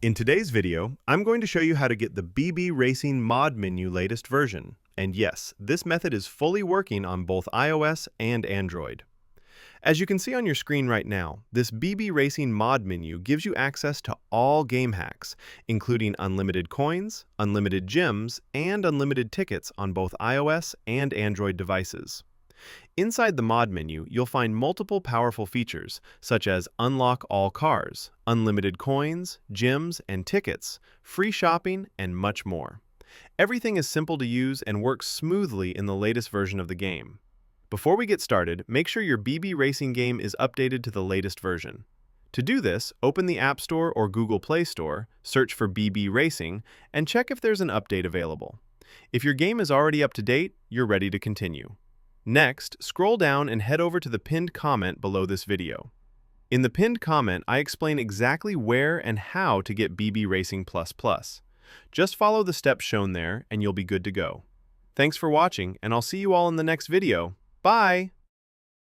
In today's video, I'm going to show you how to get the BB Racing mod menu latest version. And yes, this method is fully working on both iOS and Android. As you can see on your screen right now, this BB Racing mod menu gives you access to all game hacks, including unlimited coins, unlimited gems, and unlimited tickets on both iOS and Android devices. Inside the mod menu, you'll find multiple powerful features, such as unlock all cars, unlimited coins, gems, and tickets, free shopping, and much more. Everything is simple to use and works smoothly in the latest version of the game. Before we get started, make sure your BB Racing game is updated to the latest version. To do this, open the App Store or Google Play Store, search for BB Racing, and check if there's an update available. If your game is already up to date, you're ready to continue. Next, scroll down and head over to the pinned comment below this video. In the pinned comment, I explain exactly where and how to get BB Racing++. Just follow the steps shown there and you'll be good to go. Thanks for watching, and I'll see you all in the next video. Bye!